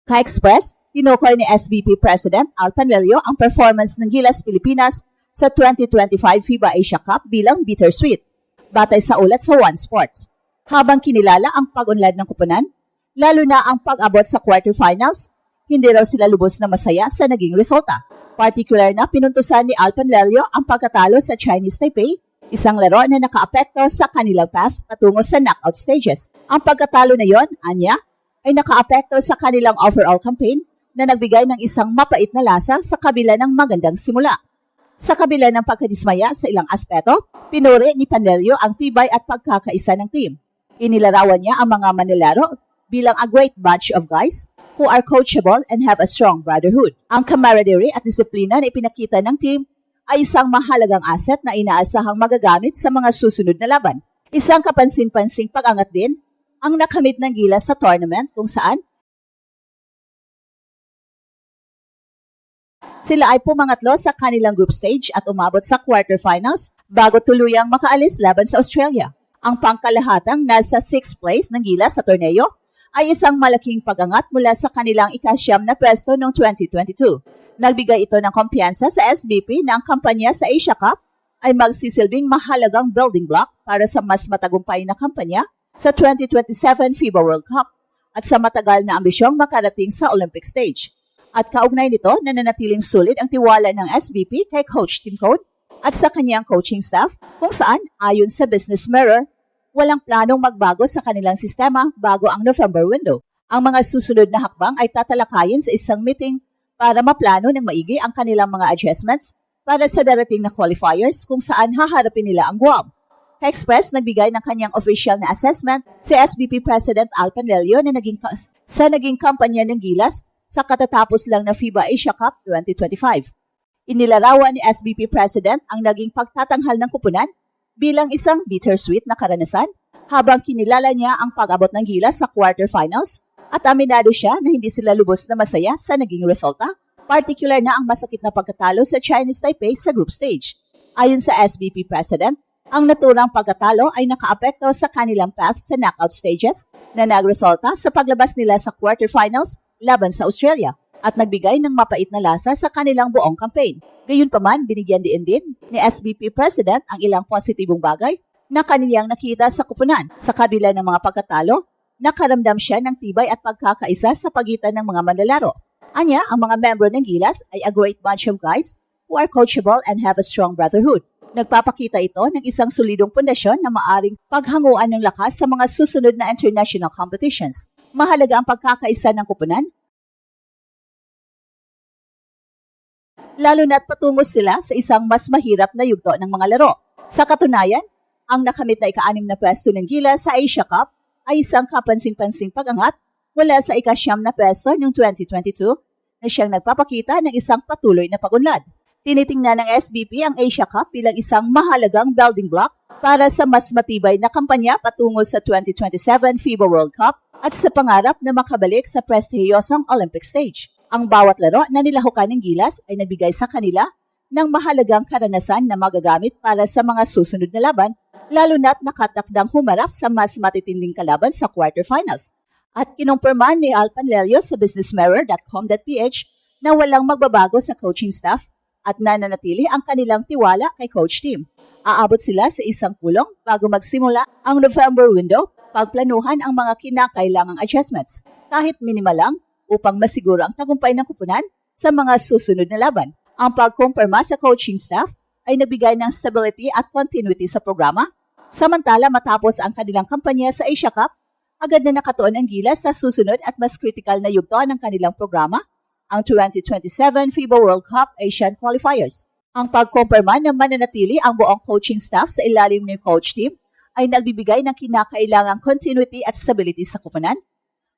Ka-Express, tinukoy ni SBP President Al Panlilio ang performance ng Gilas Pilipinas sa 2025 FIBA Asia Cup bilang bittersweet, batay sa ulat sa One Sports. Habang kinilala ang pag-unlad ng kupunan, lalo na ang pag-abot sa quarterfinals, hindi raw sila lubos na masaya sa naging resulta. Particular na pinuntusan ni Al Panlilio ang pagkatalo sa Chinese Taipei, isang laro na nakaapekto sa kanilang path patungo sa knockout stages. Ang pagkatalo na yon, anya, ay nakaapekto sa kanilang overall campaign na nagbigay ng isang mapait na lasa sa kabila ng magandang simula. Sa kabila ng pagkadismaya sa ilang aspeto, pinuri ni Panlilio ang tibay at pagkakaisa ng team. Inilarawan niya ang mga manlalaro bilang a great bunch of guys who are coachable and have a strong brotherhood. Ang camaraderie at disiplina na ipinakita ng team ay isang mahalagang asset na inaasahang magagamit sa mga susunod na laban. Isang kapansin-pansing pag-angat din ang nakamit ng Gilas sa tournament kung saan sila ay pumangatlo sa kanilang group stage at umabot sa quarterfinals bago tuluyang makaalis laban sa Australia. Ang pangkalahatang nasa 6th place ng Gilas sa torneo ay isang malaking pag-angat mula sa kanilang ikasyam na pwesto noong 2022. Nagbigay ito ng kumpiyansa sa SBP na ang kampanya sa Asia Cup ay magsisilbing mahalagang building block para sa mas matagumpay na kampanya sa 2027 FIBA World Cup at sa matagal na ambisyong makarating sa Olympic stage. At kaugnay nito, nananatiling sulit ang tiwala ng SBP kay Coach Tim Code at sa kanyang coaching staff kung saan, ayon sa Business Mirror, walang planong magbago sa kanilang sistema bago ang November window. Ang mga susunod na hakbang ay tatalakayin sa isang meeting para maplano ng maigi ang kanilang mga adjustments para sa darating na qualifiers kung saan haharapin nila ang Guam. Ka-Express nagbigay ng kanyang official na assessment si SBP President Al Panlilio na naging kampanya ng Gilas sa katatapos lang na FIBA Asia Cup 2025. Inilarawan ni SBP President ang naging pagtatanghal ng kupunan bilang isang bittersweet na karanasan habang kinilala niya ang pag-abot ng Gilas sa quarterfinals at aminado siya na hindi sila lubos na masaya sa naging resulta, particular na ang masakit na pagkatalo sa Chinese Taipei sa group stage. Ayon sa SBP President, ang naturang pagkatalo ay nakaapekto sa kanilang path sa knockout stages na nagresulta sa paglabas nila sa quarterfinals laban sa Australia at nagbigay ng mapait na lasa sa kanilang buong campaign. Gayunpaman, binigyan din ni SBP President ang ilang positibong bagay na kaniyang nakita sa kupunan. Sa kabila ng mga pagkatalo, nakaramdam siya ng tibay at pagkakaisa sa pagitan ng mga manlalaro. Anya, ang mga membro ng Gilas ay a great bunch of guys who are coachable and have a strong brotherhood. Nagpapakita ito ng isang solidong pundasyon na maaring paghanguan ng lakas sa mga susunod na international competitions. Mahalaga ang pagkakaisa ng kupunan, lalo na't patungo sila sa isang mas mahirap na yugto ng mga laro. Sa katunayan, ang nakamit na ika-6 na pwesto ng Gilas sa Asia Cup ay isang kapansing-pansing pag-angat mula sa ika-9 na pwesto noong 2022 na siyang nagpapakita ng isang patuloy na pag-unlad. Tinitingnan ng SBP ang Asia Cup bilang isang mahalagang building block para sa mas matibay na kampanya patungo sa 2027 FIBA World Cup at sa pangarap na makabalik sa prestihiyosong Olympic stage. Ang bawat laro na nilahukan ng Gilas ay nagbigay sa kanila ng mahalagang karanasan na magagamit para sa mga susunod na laban, lalo na't nakatakdang humarap sa mas matitinding kalaban sa quarterfinals. At kinumpirmahan ni Al Panlilio sa businessmirror.com.ph na walang magbabago sa coaching staff at nananatili ang kanilang tiwala kay Coach Tim. Aabot sila sa isang pulong bago magsimula ang November window, pagplanuhan ang mga kinakailangang adjustments, kahit minimal lang, upang masiguro ang tagumpay ng kupunan sa mga susunod na laban. Ang pagkumpirma sa coaching staff ay nagbigay ng stability at continuity sa programa. Samantala matapos ang kanilang kampanya sa Asia Cup, agad na nakatuon ang Gilas sa susunod at mas critical na yugto ng kanilang programa, ang 2027 FIBA World Cup Asian Qualifiers. Ang pagkumpirma na mananatili ang buong coaching staff sa ilalim ng coach team ay nagbibigay ng kinakailangang continuity at stability sa kupunan.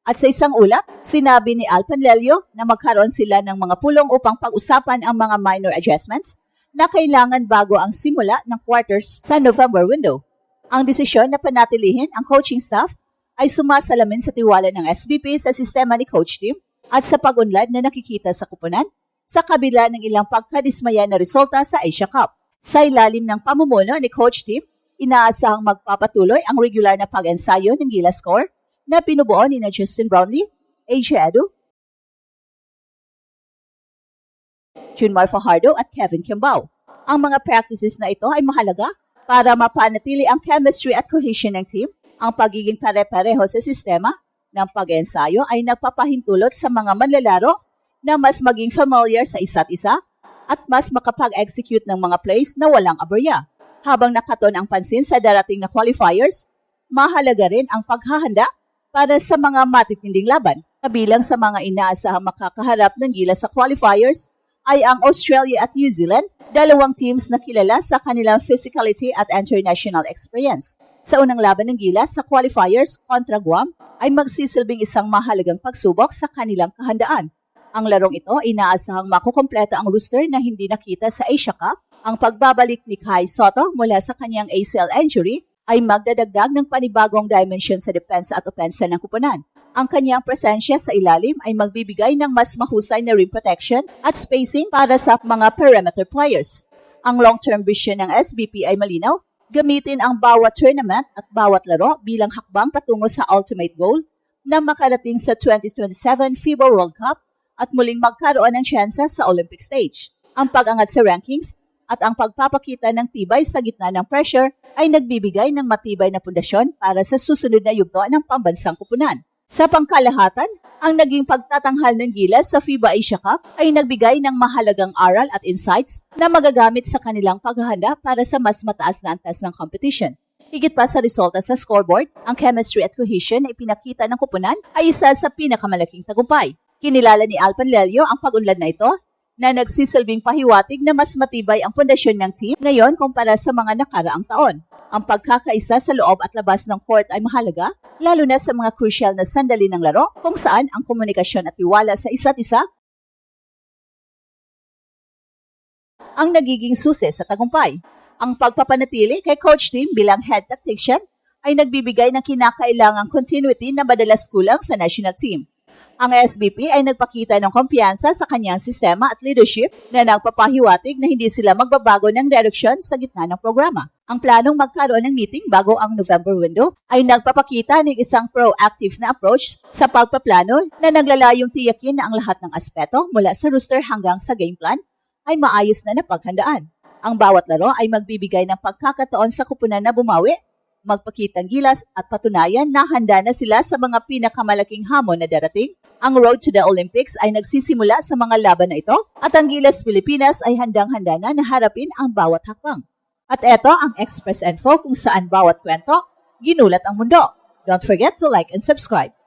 At sa isang ulat, sinabi ni Al Panlilio na magkaroon sila ng mga pulong upang pag-usapan ang mga minor adjustments na kailangan bago ang simula ng quarters sa November window. Ang desisyon na panatilihin ang coaching staff ay sumasalamin sa tiwala ng SBP sa sistema ni Coach Tim at sa pag-unlad na nakikita sa kupunan sa kabila ng ilang pagkadismaya na resulta sa Asia Cup. Sa ilalim ng pamumuno ni Coach Tim, inaasahang magpapatuloy ang regular na pag-ensayo ng Gilas Core na pinubuo ni Justin Brownlee, AJ Edu, Junmar Fajardo at Kevin Kimbao. Ang mga practices na ito ay mahalaga para mapanatili ang chemistry at cohesion ng team. Ang pagiging pare-pareho sa sistema ng pag-ensayo ay nagpapahintulot sa mga manlalaro na mas maging familiar sa isa't isa at mas makapag-execute ng mga plays na walang aberya. Habang nakaton ang pansin sa darating na qualifiers, mahalaga rin ang paghahanda para sa mga matitinding laban. Kabilang sa mga inaasahang makakaharap ng gilas sa qualifiers ay ang Australia at New Zealand, dalawang teams na kilala sa kanilang physicality at international experience. Sa unang laban ng gilas sa qualifiers kontra Guam ay magsisilbing isang mahalagang pagsubok sa kanilang kahandaan. Ang larong ito inaasahang makukumpleto ang roster na hindi nakita sa Asia Cup. Ang pagbabalik ni Kai Sotto mula sa kanyang ACL injury ay magdadagdag ng panibagong dimension sa depensa at opensa ng kupunan. Ang kanyang presensya sa ilalim ay magbibigay ng mas mahusay na rim protection at spacing para sa mga perimeter players. Ang long-term vision ng SBP ay malinaw, gamitin ang bawat tournament at bawat laro bilang hakbang patungo sa ultimate goal na makarating sa 2027 FIBA World Cup at muling magkaroon ng tsansa sa Olympic stage. Ang pag-angat sa rankings at ang pagpapakita ng tibay sa gitna ng pressure ay nagbibigay ng matibay na pundasyon para sa susunod na yugto ng pambansang kupunan. Sa pangkalahatan, ang naging pagtatanghal ng gilas sa FIBA Asia Cup ay nagbigay ng mahalagang aral at insights na magagamit sa kanilang paghahanda para sa mas mataas na antas ng competition. Higit pa sa resulta sa scoreboard, ang chemistry at cohesion na ipinakita ng kupunan ay isa sa pinakamalaking tagumpay. Kinilala ni Alpan Lelio ang pag-unlad na ito na nagsisilbing pahiwatig na mas matibay ang pundasyon ng team ngayon kumpara sa mga nakaraang taon. Ang pagkakaisa sa loob at labas ng court ay mahalaga, lalo na sa mga crucial na sandali ng laro kung saan ang komunikasyon at tiwala sa isa't isa ang nagiging susi sa tagumpay. Ang pagpapanatili kay Coach Tim bilang head tactician ay nagbibigay ng kinakailangang continuity na madalas kulang sa national team. Ang SBP ay nagpakita ng kumpiyansa sa kanyang sistema at leadership na nagpapahiwatig na hindi sila magbabago ng direksyon sa gitna ng programa. Ang planong magkaroon ng meeting bago ang November window ay nagpapakita ng isang proactive na approach sa pagpaplano na naglalayong tiyakin na ang lahat ng aspeto mula sa roster hanggang sa game plan ay maayos na napaghandaan. Ang bawat laro ay magbibigay ng pagkakataon sa kupunan na bumawi, magpakitang gilas at patunayan na handa na sila sa mga pinakamalaking hamon na darating. Ang road to the Olympics ay nagsisimula sa mga laban na ito at ang Gilas Pilipinas ay handang-handa na harapin ang bawat hakbang. At eto ang Express Info kung saan bawat kwento, ginulat ang mundo. Don't forget to like and subscribe.